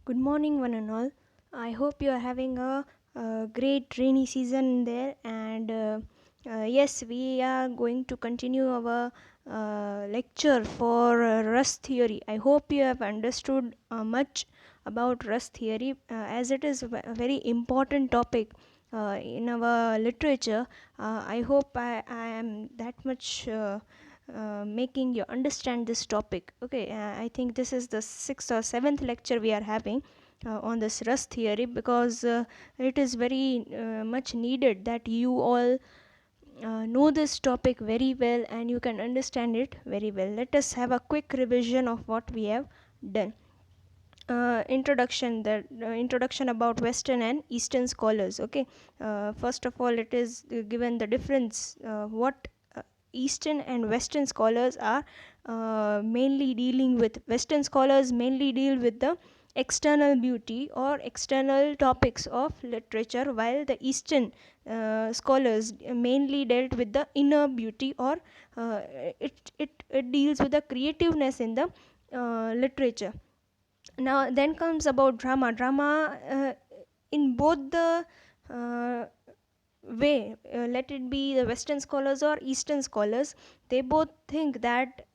Good morning, one and all. I hope you are having a great rainy season there. And yes, we are going to continue our lecture for Rust theory. I hope you have understood much about Rust theory, as it is a very important topic in our literature. I hope I am that much. Making you understand this topic. Okay, I think this is the sixth or seventh lecture we are having on this Rust theory, because it is very much needed that you all know this topic very well and you can understand it very well. Let us have a quick revision of what we have done. Introduction about Western and Eastern scholars. Okay, first of all, it is given the difference, what Eastern and Western scholars are mainly dealing with. Western scholars mainly deal with the external beauty or external topics of literature, while the Eastern scholars mainly dealt with the inner beauty, or it deals with the creativeness in the literature. Now then comes about drama. In both the uh, way, let it be the Western scholars or Eastern scholars, they both think that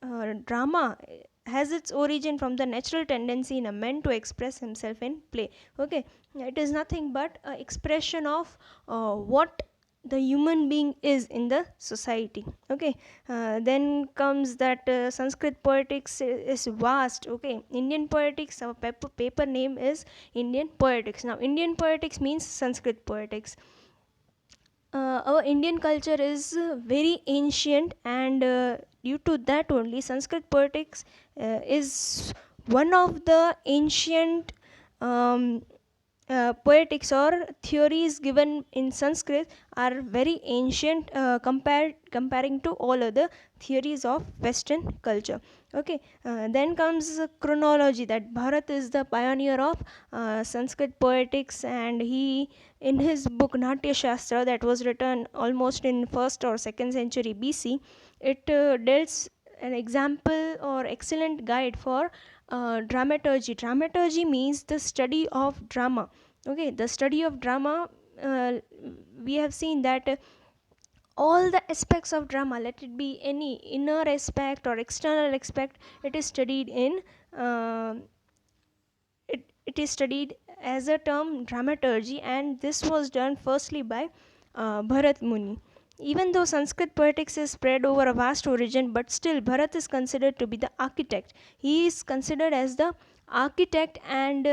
drama has its origin from the natural tendency in a man to express himself in play. Okay, it is nothing but an expression of what the human being is in the society. Okay, then comes that Sanskrit poetics is vast. Okay, Indian poetics, our paper name is Indian poetics. Now Indian poetics means Sanskrit poetics. Our Indian culture is very ancient, and due to that only, Sanskrit poetics is one of the ancient um, poetics or theories given in Sanskrit are very ancient, comparing to all other theories of Western culture. Okay, then comes chronology, that Bharat is the pioneer of Sanskrit poetics, and he, in his book Natya Shastra, that was written almost in 1st or 2nd century BC, it deals an example or excellent guide for dramaturgy. Dramaturgy means the study of drama. Okay, the study of drama. uh, we have seen that all the aspects of drama, let it be any inner aspect or external aspect, it is studied in uh, it is studied as a term dramaturgy, and this was done firstly by Bharat Muni. Even though Sanskrit poetics is spread over a vast origin, but still Bharat is considered to be the architect. He is considered as the architect, and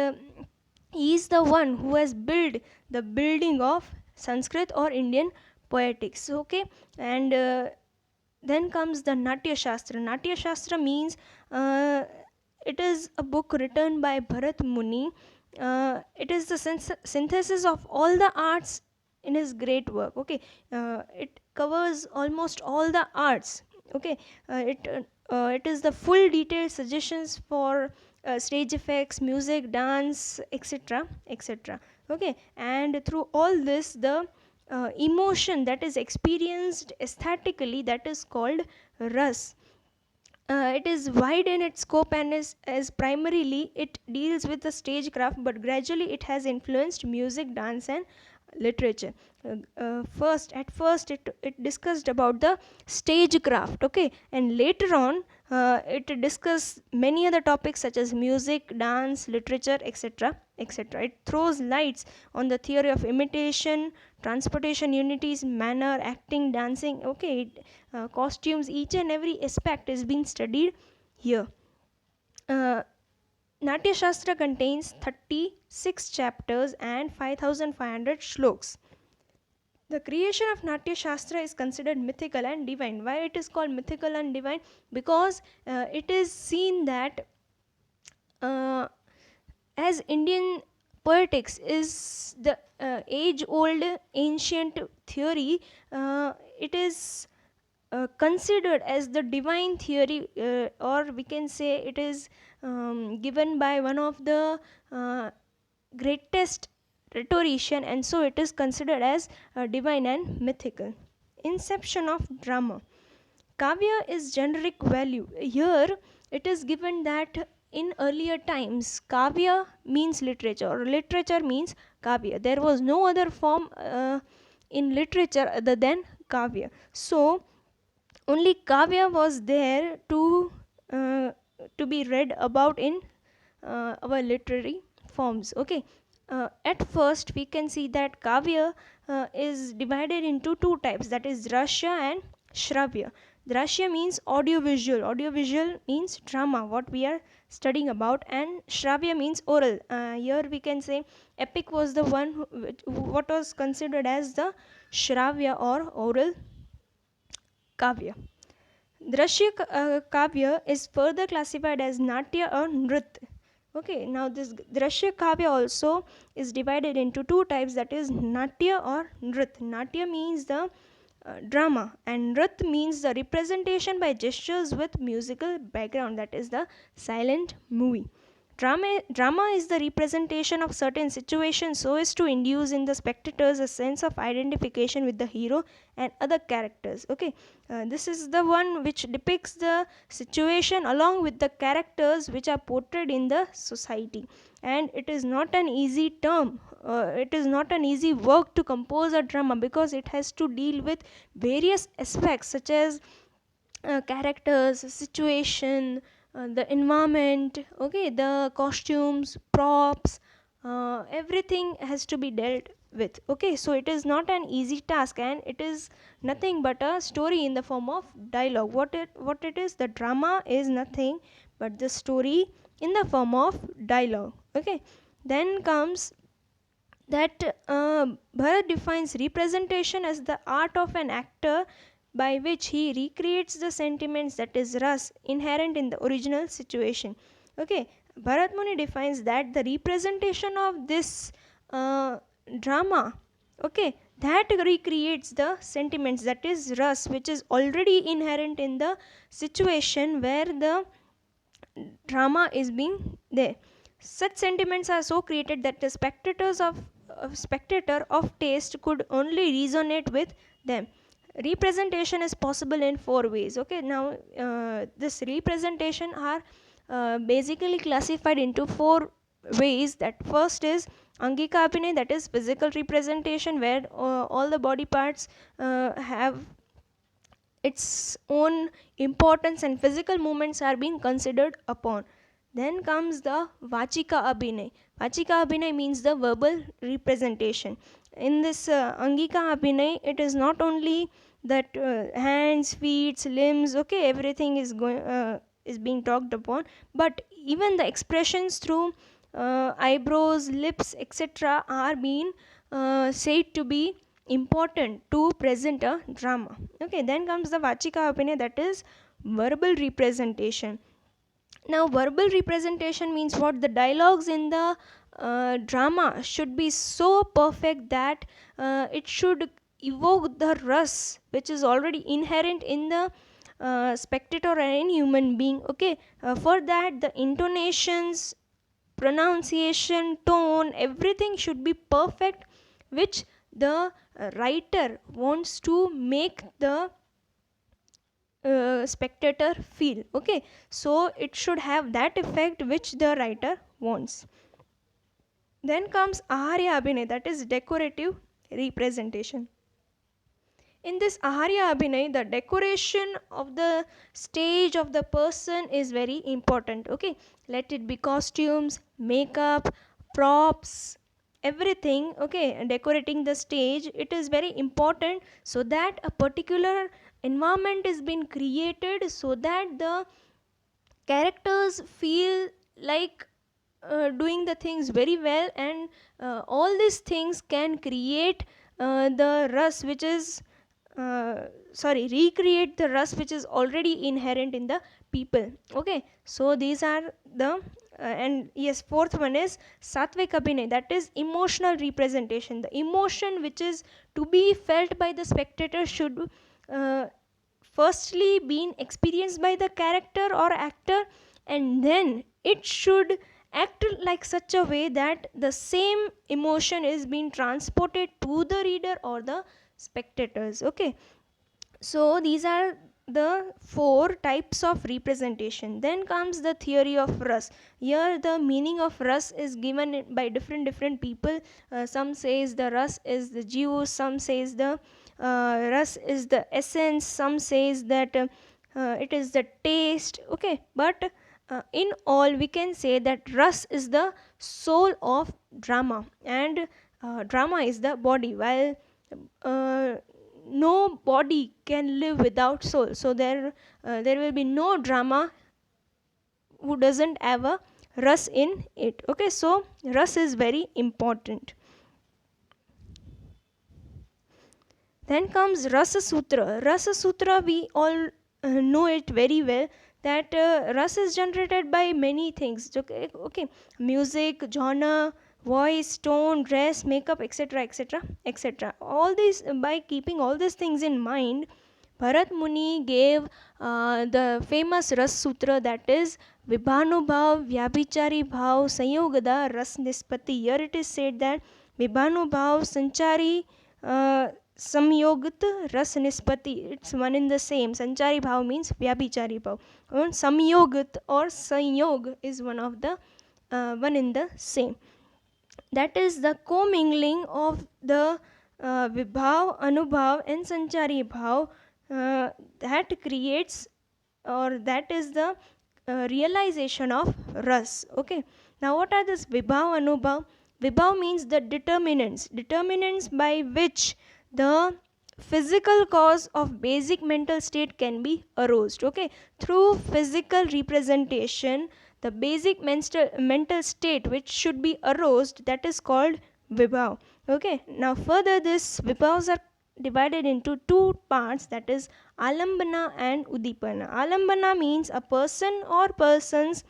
he is the one who has built the building of Sanskrit or Indian poetics. Okay, and then comes the Natya Shastra. Natya Shastra means uh, it is a book written by Bharat Muni. It is the synthesis of all the arts in his great work. Okay, it covers almost all the arts. Okay, it is the full detailed suggestions for stage effects, music, dance, etc., etc. Okay, and through all this, the emotion that is experienced aesthetically, that is called ras. It is wide in its scope, and is as primarily it deals with the stagecraft, but gradually it has influenced music, dance, and literature. First it discussed about the stagecraft. Okay, and later on it discussed many other topics such as music, dance, literature, etc., etc. It throws lights on the theory of imitation, transportation unities, manner, acting, dancing. Okay, costumes, each and every aspect is being studied here. uh, Natya Shastra contains 36 chapters and 5500 shloks. The creation of Natya Shastra is considered mythical and divine. Why it is called mythical and divine? Because it is seen that uh, as Indian poetics is the age old ancient theory, it is considered as the divine theory, or we can say it is given by one of the greatest rhetorician, and so it is considered as divine and mythical. Inception of drama. Kavya is generic value. Here it is given that in earlier times kavya means literature, or literature means kavya. There was no other form in literature other than kavya. So only kavya was there uh, to be read about in our literary forms. Okay, at first we can see that kavya is divided into two types, that is drashya and shravya. Drashya means audiovisual, audiovisual means drama, what we are studying about, and shravya means oral. Here we can say epic was the one what was considered as the shravya or oral kavya. Drashya kavya is further classified as natya or nritya. Okay, now this Drashya kavya also is divided into two types, that is natya or nrit. Natya means the drama, and nrit means the representation by gestures with musical background, that is the silent movie. Drama is the representation of certain situations so as to induce in the spectators a sense of identification with the hero and other characters. Okay, this is the one which depicts the situation along with the characters which are portrayed in the society. And it is not an easy term, it is not an easy work to compose a drama, because it has to deal with various aspects such as characters, situation, the environment, okay, the costumes, props, everything has to be dealt with. Okay, so it is not an easy task, and it is nothing but a story in the form of dialogue. What it is, the drama is nothing but the story in the form of dialogue. Okay, then comes that Bharat defines representation as the art of an actor by which he recreates the sentiments, that is ras, inherent in the original situation. Okay, Bharat Muni defines that the representation of this uh, drama, okay, that recreates the sentiments, that is ras, which is already inherent in the situation where the drama is being there. Such sentiments are so created that the spectator of taste could only resonate with them. Representation is possible in four ways. Okay, now this representation are basically classified into four ways. That first is angika abhinay, that is physical representation, where all the body parts have its own importance and physical movements are being considered upon. Then comes the Vachika Abhinay. Vachika Abhinay means the verbal representation. In this Angika Abhinay, it is not only that hands, feet, limbs, okay, everything is being talked upon, but even the expressions through eyebrows, lips, etc., are being said to be important to present a drama. Okay, then comes the Vachika Abhinay, that is verbal representation. Now verbal representation means what? The dialogues in the drama should be so perfect that it should evoke the ras which is already inherent in the spectator or any human being. Okay, for that the intonations, pronunciation, tone, everything should be perfect, which the writer wants to make the spectator feel. Okay, so it should have that effect which the writer wants. Then comes aharya abhinay, that is decorative representation. In this aharya abhinay, the decoration of the stage of the person is very important. Okay, let it be costumes, makeup, props, everything. Okay, decorating the stage, it is very important, so that a particular environment is being created, so that the characters feel like doing the things very well, and all these things can create the rus which is recreate the rus which is already inherent in the people. Okay, so these are the and yes, fourth one is satvik abhinay, that is emotional representation. The emotion which is to be felt by the spectator should uh, firstly been experienced by the character or actor, and then it should act like such a way that the same emotion is being transported to the reader or the spectators. Okay, so these are the four types of representation. Then comes the theory of ras. Here the meaning of ras is given by different people. Some says the ras is the juice, some says the ras is the essence, some says that it is the taste. Okay, but in all we can say that ras is the soul of drama, and drama is the body, while uh, no body can live without soul. So there will be no drama who doesn't have a ras in it. Okay, so ras is very important. Then comes Rasa Sutra. Rasa Sutra, we all know it very well, that rasa is generated by many things. Okay, okay, music, genre, voice, tone, dress, makeup, etc., etc., etc. All these, by keeping all these things in mind, Bharat Muni gave the famous Ras Sutra, that is Vibhanubhav, Vyabhichari Bhav, Sanyogada, Ras Nispati. Here it is said that Vibhanubhav, Sanchari, Samyogat, Ras Nispati. It's one in the same. Sanchari Bhav means Vyabhichari Bhav. And Samyogat or Sanyog is one of the one in the same. That is the commingling of the Vibhav, Anubhav and Sanchari Bhav that creates, or that is the realization of ras. Okay, now what are this Vibhav, Anubhav? Vibhav means the determinants by which the physical cause of basic mental state can be aroused. Okay, through physical representation, the basic mental state which should be aroused, that is called Vibhav. Okay, now further, this Vibhavs are divided into two parts, that is Alambana and Udipana. Alambana means a person or persons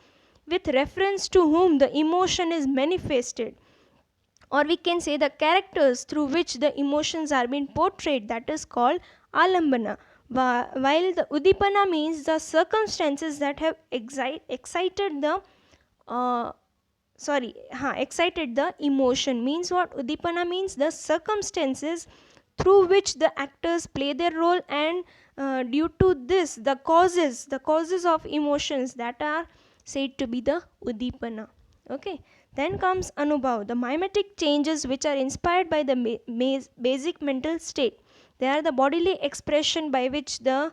with reference to whom the emotion is manifested, or we can say the characters through which the emotions are being portrayed, that is called Alambana. While the Udipana means the circumstances that have excited the excited the emotion. Means what? Udipana means the circumstances through which the actors play their role, and due to this the causes of emotions, that are said to be the Udipana. Okay, then comes Anubhav, the mimetic changes which are inspired by the basic mental state. They are the bodily expression by which the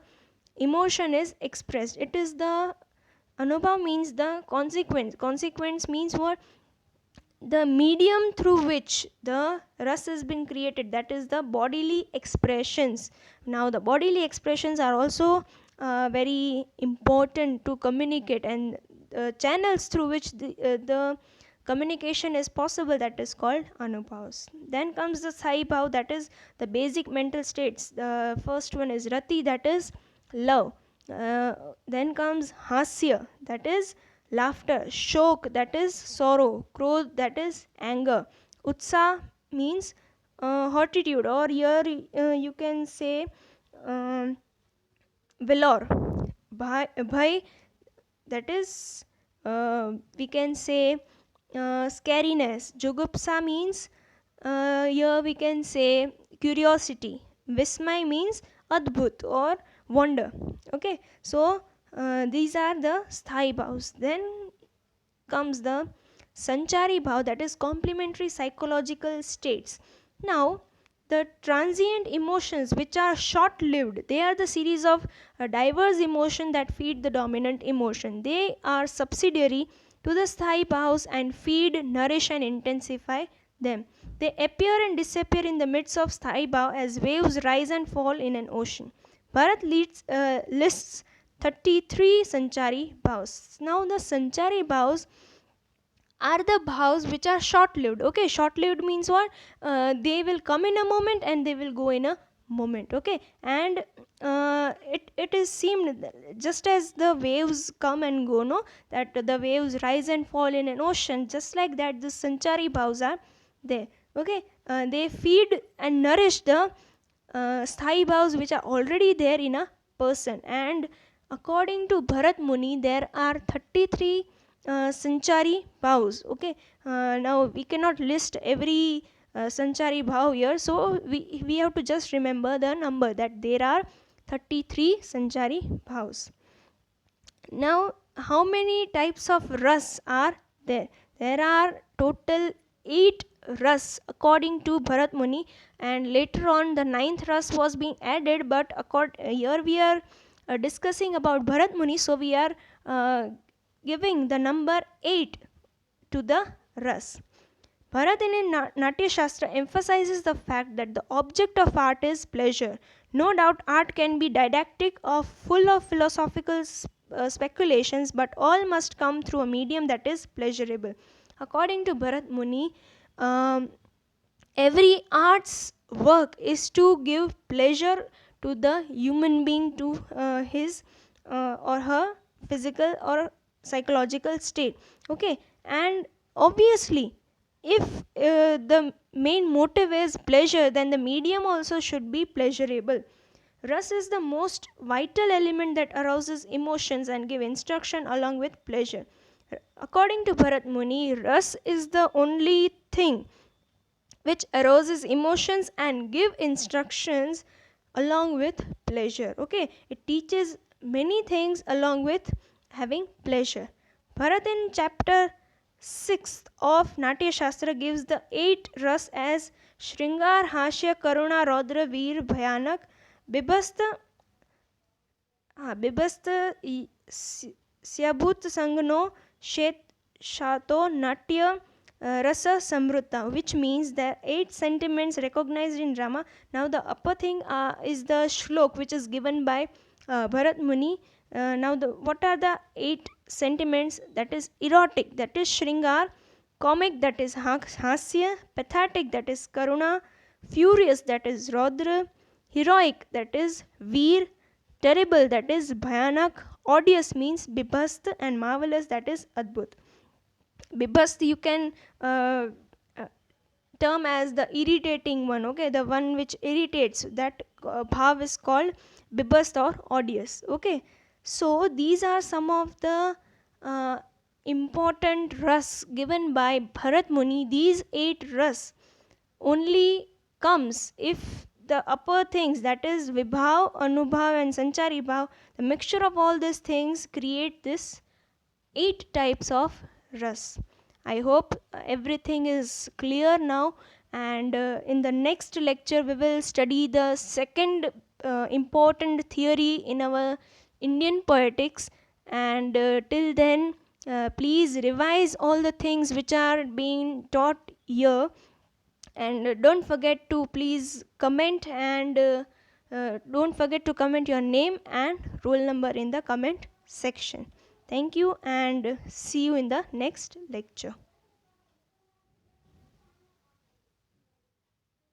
emotion is expressed. It is the Anubhav means the consequence means what? The medium through which the ras has been created, that is the bodily expressions. Now the bodily expressions are also very important to communicate, and channels through which the communication is possible, that is called Anubhavs. Then comes the Sai Bhav, that is the basic mental states. The first one is Rati, that is love. Then comes Hasya, that is laughter. Shok, that is sorrow. Krodh, that is anger. Utsa means fortitude, or here you can say valor. Bhai, that is we can say scariness. Jugupsa means here we can say curiosity. Vismay means adbhut or wonder. Okay, so these are the sthai bhavs. Then comes the sanchari bhav, that is complementary psychological states. Now the transient emotions, which are short lived, they are the series of diverse emotion that feed the dominant emotion. They are subsidiary to the sthai bhavs and feed, nourish and intensify them. They appear and disappear in the midst of sthai bhav as waves rise and fall in an ocean. Bharat lists 33 sanchari bhavs. Now the sanchari bhavs are the bhavs which are short lived. Okay, short lived means what? They will come in a moment and they will go in a moment. Okay, and it is seemed just as the waves come and go, no, that the waves rise and fall in an ocean, just like that the sanchari bhavs are there. Okay, they feed and nourish the sthai bhavs which are already there in a person. And according to Bharat Muni, there are 33 sanchari bhavs. Okay, now we cannot list every sanchari bhav here, so we have to just remember the number, that there are 33 Sanchari Bhavs. Now, how many types of ras are there? There are total 8 ras according to Bharat Muni, and later on the 9th ras was being added, but here we are discussing about Bharat Muni, so we are giving the number 8 to the ras. Bharat in Natya Shastra emphasizes the fact that the object of art is pleasure. No doubt art can be didactic or full of philosophical speculations, but all must come through a medium that is pleasurable. According to Bharat Muni, every art's work is to give pleasure to the human being, to his or her physical or psychological state. Okay, and obviously if the main motive is pleasure, then the medium also should be pleasurable. Ras is the most vital element that arouses emotions and give instruction along with pleasure. According to Bharat Muni, ras is the only thing which arouses emotions and give instructions along with pleasure. Okay, it teaches many things along with having pleasure. Bharat in chapter 6 of Natya Shastra gives the 8 ras as Shringar, Hashya, Karuna, Rodra, Veer, Bhayanak, Bibhasta, Bibhasta, Syabhut, Sangno, Shet, Shato, Natya, Rasa Samruta, which means the 8 sentiments recognized in drama. Now the upper thing is the shlok which is given by Bharat Muni. Now what are the 8 sentiments? That is erotic, that is Shringar; comic, that is Hasya; pathetic, that is Karuna; furious, that is Rodra; heroic, that is Veer; terrible, that is Bhayanak; odious means Bibhast; and marvelous, that is Adbhut. Bibhast you can uh, term as the irritating one. Okay, the one which irritates, that bhav is called Bibhast or odious. Okay, so these are some of the important ras given by Bharat Muni. These 8 ras only comes if the upper things, that is Vibhav, Anubhav and Sanchari Bhav, the mixture of all these things create this 8 types of ras. I hope everything is clear now, and in the next lecture we will study the second important theory in our Indian poetics, and till then please revise all the things which are being taught here, and don't forget to please comment, and don't forget to comment your name and roll number in the comment section. Thank you, and see you in the next lecture.